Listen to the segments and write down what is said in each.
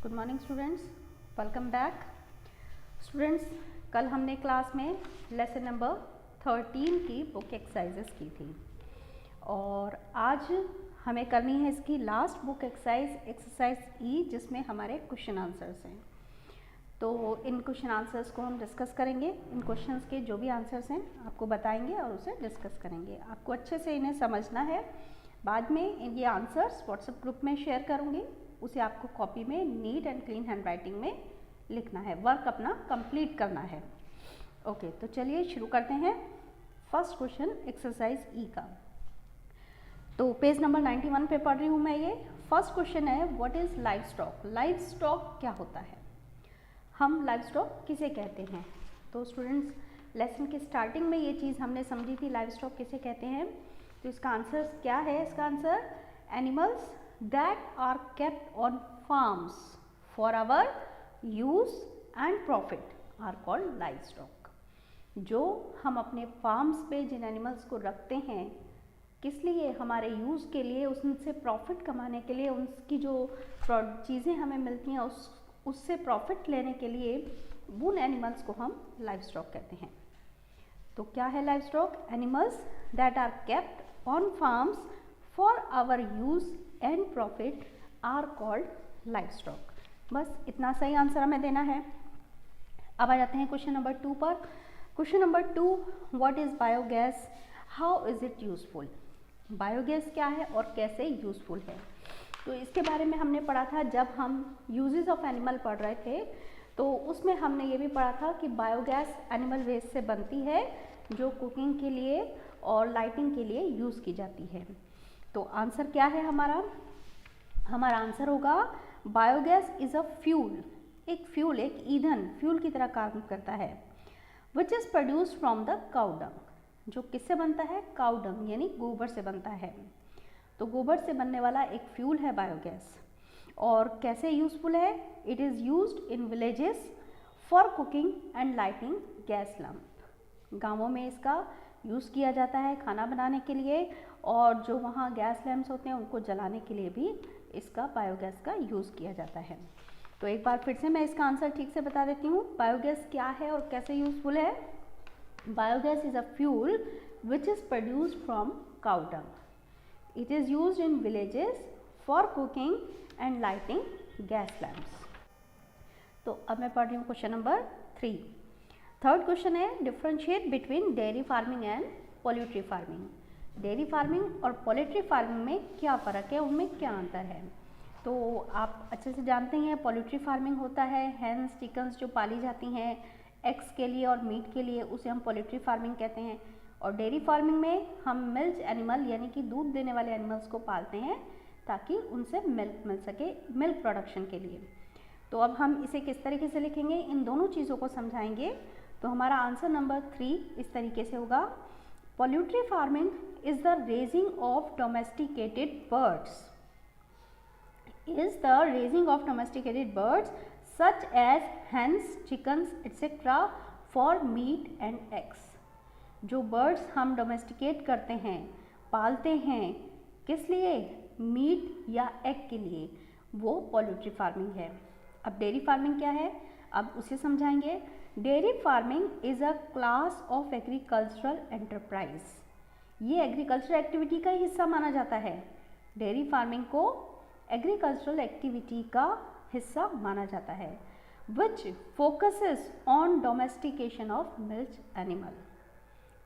Good morning students, welcome back. Students, कल हमने class में लेसन नंबर 13 की बुक एक्सरसाइजेस की थी और आज हमें करनी है इसकी लास्ट बुक एक्सरसाइज ई, जिसमें हमारे क्वेश्चन आंसर्स हैं। तो इन क्वेश्चन आंसर्स को हम डिस्कस करेंगे। इन क्वेश्चंस के जो भी आंसर्स हैं आपको बताएंगे और उसे डिस्कस करेंगे। आपको अच्छे से इन्हें समझना है। बाद में ये आंसर्स व्हाट्सएप ग्रुप में शेयर करूँगी, उसे आपको कॉपी में नीट एंड क्लीन हैंडराइटिंग में लिखना है, वर्क अपना कंप्लीट करना है। ओके, तो चलिए शुरू करते हैं। फर्स्ट क्वेश्चन एक्सरसाइज ई का, तो पेज नंबर 91 पे पढ़ रही हूँ मैं। ये फर्स्ट क्वेश्चन है, what is live stock. Live stock क्या होता है, हम लाइव स्टॉक किसे कहते हैं। तो स्टूडेंट्स, लेसन के स्टार्टिंग में ये चीज़ हमने समझी थी, लाइव स्टॉक किसे कहते हैं। तो इसका आंसर क्या है, इसका answer animals that are kept on farms for our use and profit are called livestock। जो हम अपने फार्म्स पे जिन एनिमल्स को रखते हैं, किस लिए, हमारे यूज़ के लिए, उनसे प्रॉफिट कमाने के लिए, उनकी जो चीज़ें हमें मिलती हैं उससे प्रॉफिट लेने के लिए, उन एनिमल्स को हम लाइव स्टॉक कहते हैं। तो क्या है livestock? Animals that are kept on farms for our use and profit are called livestock. बस इतना सही आंसर हमें देना है। अब आ जाते हैं क्वेश्चन नंबर 2 पर। Question number 2, what is biogas, how is it useful. Biogas क्या है और कैसे यूजफुल है, तो इसके बारे में हमने पढ़ा था जब हम यूजेस ऑफ एनिमल पढ़ रहे थे। तो उसमें हमने ये भी पढ़ा था कि बायोगैस एनिमल वेस्ट से बनती है, जो कुकिंग के लिए और लाइटिंग के लिए यूज़ की जाती है। तो आंसर क्या है हमारा? हमारा आंसर होगा बायोगैस इज अ फ्यूल। एक फ्यूल, एक ईंधन, फ्यूल की तरह काम करता है। Which is produced from the cow dung. जो किससे बनता है? काउ डंग, यानी गोबर से बनता है। तो गोबर से बनने वाला एक फ्यूल है बायोगैस। और कैसे यूजफुल है? It is used in villages for cooking and lighting gas lamp. गाँवों में इसका यूज़ किया जाता है खाना बनाने के लिए, और जो वहाँ गैस लैम्प्स होते हैं उनको जलाने के लिए भी इसका बायोगैस का यूज़ किया जाता है। तो एक बार फिर से मैं इसका आंसर ठीक से बता देती हूँ। बायोगैस क्या है और कैसे यूज़फुल है? Biogas is a fuel which is produced from cow dung. It is used in villages for cooking and lighting gas lamps. तो अब मैं पढ़ रही हूँ क्वेश्चन नंबर 3। थर्ड क्वेश्चन है, differentiate between dairy farming and poultry farming. Dairy farming और poultry farming में क्या फ़र्क है, उनमें क्या अंतर है। तो आप अच्छे से जानते हैं, पोल्ट्री फार्मिंग होता है हेन्स, चिकन्स जो पाली जाती हैं एग्स के लिए और मीट के लिए, उसे हम पोल्ट्री फार्मिंग कहते हैं। और डेयरी फार्मिंग में हम मिल्क एनिमल यानी कि दूध देने वाले एनिमल्स को पालते हैं ताकि उनसे मिल्क मिल सके, मिल्क प्रोडक्शन के लिए। तो अब हम इसे किस तरीके से लिखेंगे, इन दोनों चीज़ों को समझाएंगे। तो हमारा आंसर नंबर 3 इस तरीके से होगा, poultry farming is the raising of domesticated birds, is the raising of domesticated birds such as hens, chickens etc. for meat and eggs। जो birds हम domesticate करते हैं, पालते हैं, किस लिए? मीट या एग के लिए, वो पोल्ट्री फार्मिंग है। अब डेयरी फार्मिंग क्या है, अब उसे समझाएंगे। Dairy farming is a class of agricultural enterprise. ये एग्रीकल्चरल एक्टिविटी का ही हिस्सा माना जाता है। डेयरी फार्मिंग को एग्रीकल्चरल एक्टिविटी का हिस्सा माना जाता है। Which focuses on domestication of milk animal,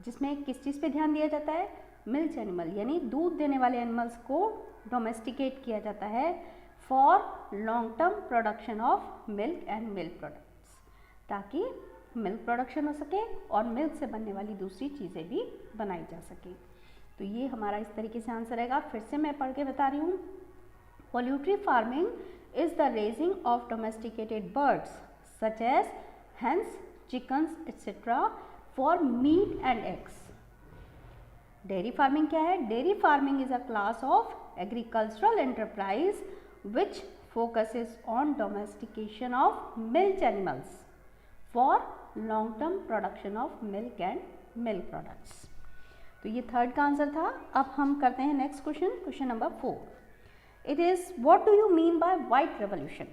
जिसमें किस चीज़ पे ध्यान दिया जाता है? मिल्क एनिमल, यानी दूध देने वाले एनिमल्स को डोमेस्टिकेट किया जाता है for long term production of milk and milk products, ताकि मिल्क प्रोडक्शन हो सके और मिल्क से बनने वाली दूसरी चीज़ें भी बनाई जा सके। तो ये हमारा इस तरीके से आंसर रहेगा। फिर से मैं पढ़ के बता रही हूँ। Poultry farming is the raising of domesticated birds such as hens, chickens etcetera for meat and eggs. Dairy farming क्या है? Dairy farming is a class of agricultural enterprise which focuses on domestication of milk animals for long term production of milk and milk products. तो ये third का answer था। अब हम करते हैं next question, question number 4। It is, what do you mean by white revolution.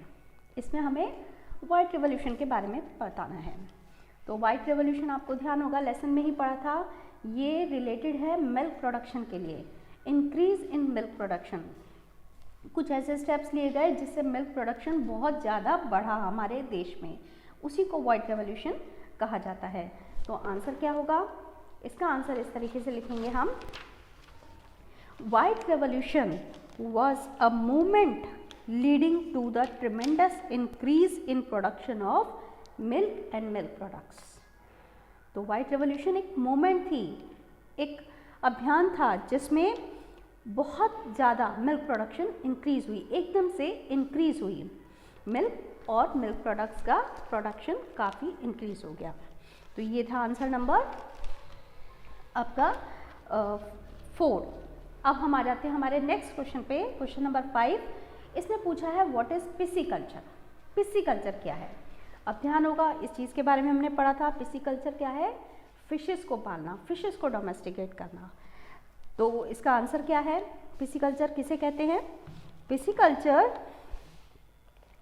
इसमें हमें व्हाइट रेवोल्यूशन के बारे में बताना है। तो व्हाइट रेवोल्यूशन आपको ध्यान होगा लेसन में ही पढ़ा था, ये रिलेटेड है मिल्क प्रोडक्शन के लिए, इंक्रीज इन मिल्क प्रोडक्शन। कुछ ऐसे स्टेप्स लिए गए जिससे मिल्क प्रोडक्शन बहुत ज़्यादा बढ़ा हमारे देश में, उसी को व्हाइट रेवोल्यूशन कहा जाता है। तो आंसर क्या होगा, इसका आंसर इस तरीके से लिखेंगे हम, white revolution was a movement leading to the tremendous increase in production of milk and milk products। तो व्हाइट रेवोल्यूशन एक मूवमेंट थी, एक अभियान था जिसमें बहुत ज़्यादा मिल्क प्रोडक्शन इंक्रीज हुई, एकदम से इंक्रीज हुई मिल्क, और मिल्क प्रोडक्ट्स का प्रोडक्शन काफ़ी इंक्रीज हो गया। तो ये था आंसर नंबर आपका 4। अब हम आ जाते हैं हमारे नेक्स्ट क्वेश्चन पे, क्वेश्चन नंबर 5। इसमें पूछा है व्हाट इज पिसीकल्चर। पिसीकल्चर क्या है? अब ध्यान होगा, इस चीज़ के बारे में हमने पढ़ा था। पिसीकल्चर क्या है? फिशेस को पालना, फिशेस को डोमेस्टिकेट करना। तो इसका आंसर क्या है? पिसीकल्चर किसे कहते हैं? Pisciculture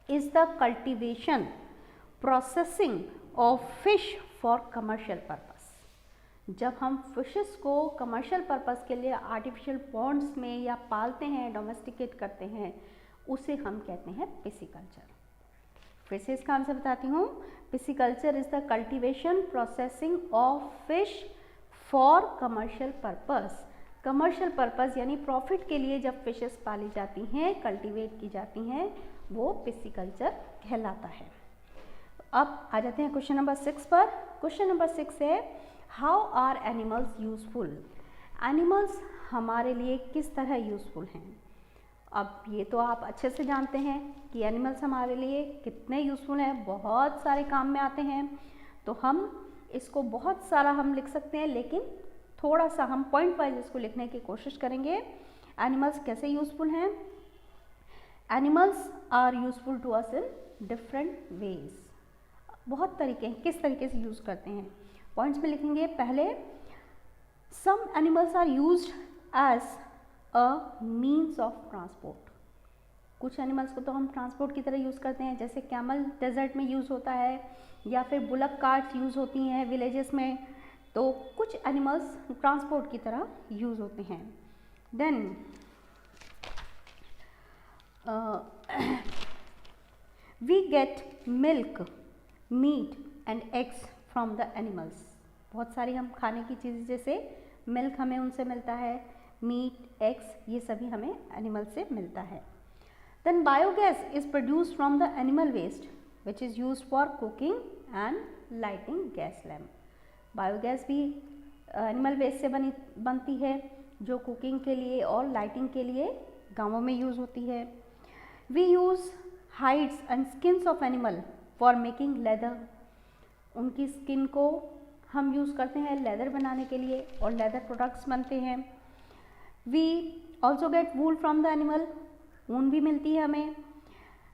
is the cultivation, processing of fish for commercial purpose. जब हम फिशेस को कमर्शियल पर्पस के लिए आर्टिफिशियल पॉन्ड्स में या पालते हैं, डोमेस्टिकेट करते हैं, उसे हम कहते हैं पिसीकल्चर। फिर से इसका आंसर बताती हूँ, pisciculture is the cultivation, processing of fish for commercial purpose. Commercial purpose यानी प्रॉफिट के लिए जब फिशेस पाली जाती हैं, कल्टीवेट की जाती हैं, वो पिसीकल्चर कहलाता है। अब आ जाते हैं क्वेश्चन नंबर 6 पर। क्वेश्चन नंबर 6 है, how are animals useful. Animals हमारे लिए किस तरह यूजफुल हैं? अब ये तो आप अच्छे से जानते हैं कि एनिमल्स हमारे लिए कितने यूजफुल हैं, बहुत सारे काम में आते हैं। तो हम इसको बहुत सारा हम लिख सकते हैं, लेकिन थोड़ा सा हम पॉइंट वाइज इसको लिखने की कोशिश करेंगे। एनिमल्स कैसे यूजफुल हैं? Animals are useful to us in different ways. बहुत तरीके हैं, किस तरीके से यूज़ करते हैं, पॉइंट्स में लिखेंगे। पहले, some animals are used as a means of transport. कुछ एनिमल्स को तो हम ट्रांसपोर्ट की तरह यूज़ करते हैं, जैसे कैमल डेजर्ट में यूज़ होता है, या फिर बुलक कार्ट्स यूज़ होती हैं विलेजेस में। तो कुछ एनिमल्स ट्रांसपोर्ट की तरह यूज़ होते हैं। Then we get milk, meat and eggs from the animals. बहुत सारी हम खाने की चीज़ें, जैसे मिल्क हमें उनसे मिलता है, मीट, एग्स, ये सभी हमें एनिमल से मिलता है। Then biogas is produced from the animal waste which is used for cooking and lighting gas lamp. Biogas भी एनिमल वेस्ट से बनती है, जो कुकिंग के लिए और लाइटिंग के लिए गाँवों में यूज़ होती है। We use hides and skins of animal for making leather. उनकी स्किन को हम यूज़ करते हैं लेदर बनाने के लिए, और लेदर प्रोडक्ट्स बनते हैं। We also get wool from the animal, ऊन भी मिलती है हमें।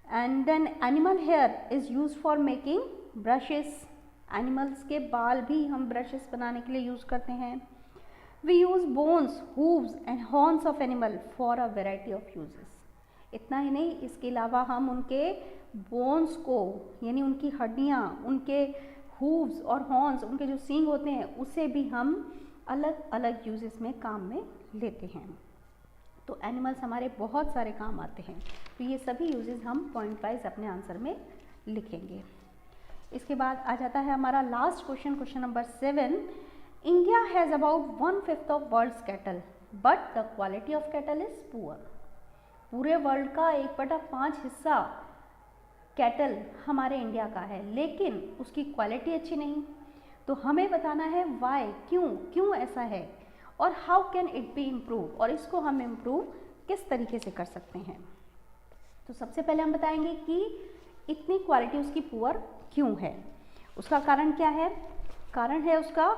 And then animal hair is use for making brushes. Animals के बाल भी हम ब्रशेस बनाने के लिए यूज़ करते हैं। We use bones, hooves and horns of animal for a variety of uses. इतना ही नहीं, इसके अलावा हम उनके बोन्स को, यानी उनकी हड्डियाँ, उनके हूव्स और हॉर्न्स, उनके जो सींग होते हैं, उसे भी हम अलग अलग यूजेस में काम में लेते हैं। तो एनिमल्स हमारे बहुत सारे काम आते हैं। तो ये सभी यूजेस हम पॉइंट वाइज अपने आंसर में लिखेंगे। इसके बाद आ जाता है हमारा last question, question number 7। India has about 1/5 of world's cattle but the quality of cattle is poor. पूरे वर्ल्ड का 1/5 हिस्सा कैटल हमारे इंडिया का है, लेकिन उसकी क्वालिटी अच्छी नहीं। तो हमें बताना है वाई, क्यों ऐसा है, और how can it be improve, और इसको हम इम्प्रूव किस तरीके से कर सकते हैं। तो सबसे पहले हम बताएंगे कि इतनी क्वालिटी उसकी पुअर क्यों है। उसका कारण क्या है? कारण है उसका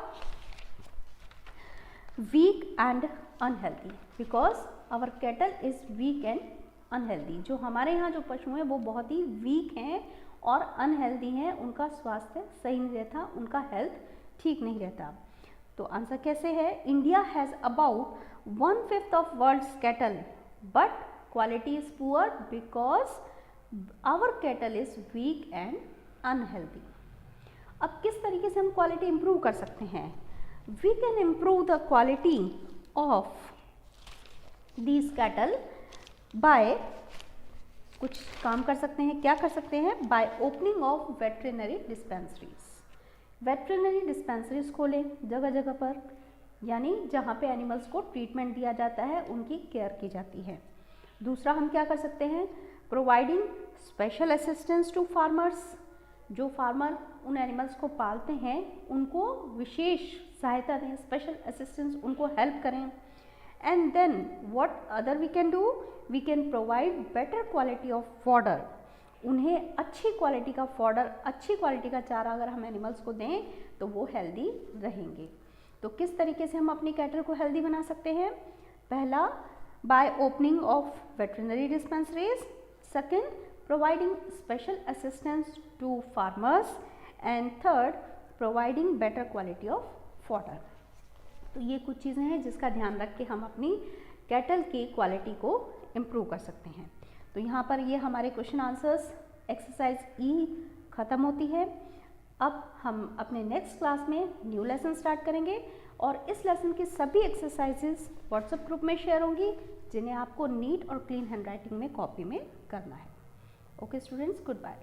weak and unhealthy, because our cattle is weak and unhealthy. जो हमारे यहाँ जो पशु हैं वो बहुत ही वीक हैं और अनहेल्दी हैं, उनका स्वास्थ्य सही नहीं रहता, उनका हेल्थ ठीक नहीं रहता। तो आंसर कैसे है? India has about 1/5 of world's cattle but quality is poor because our cattle is weak and unhealthy. अब किस तरीके से हम क्वालिटी इम्प्रूव कर सकते हैं? We can improve the quality of these cattle by, कुछ काम कर सकते हैं, क्या कर सकते हैं? By opening of veterinary dispensaries. Veterinary dispensaries खोलें जगह जगह पर, यानी जहाँ पे एनिमल्स को ट्रीटमेंट दिया जाता है, उनकी केयर की जाती है। दूसरा हम क्या कर सकते हैं? Providing special assistance to farmers. जो फार्मर उन एनिमल्स को पालते हैं उनको विशेष सहायता दें, स्पेशल असिस्टेंस, उनको हेल्प करें। And then what other we can do? We can provide better quality of fodder. उन्हें अच्छी क्वालिटी का फॉडर, अच्छी क्वालिटी का चारा अगर हम एनिमल्स को दें तो वो हेल्दी रहेंगे। तो किस तरीके से हम अपनी कैटल को हेल्दी बना सकते हैं? पहला, by opening of veterinary dispensaries. Second, providing special assistance to farmers. And third, providing better quality of fodder. तो ये कुछ चीज़ें हैं जिसका ध्यान रख के हम अपनी कैटल की क्वालिटी को इम्प्रूव कर सकते हैं। तो यहाँ पर ये हमारे क्वेश्चन आंसर्स एक्सरसाइज ई ख़त्म होती है। अब हम अपने नेक्स्ट क्लास में न्यू लेसन स्टार्ट करेंगे और इस लेसन की सभी एक्सरसाइजेस व्हाट्सएप ग्रुप में शेयर होंगी, जिन्हें आपको नीट और क्लीन हैंडराइटिंग में कॉपी में करना है। Okay students, good bye.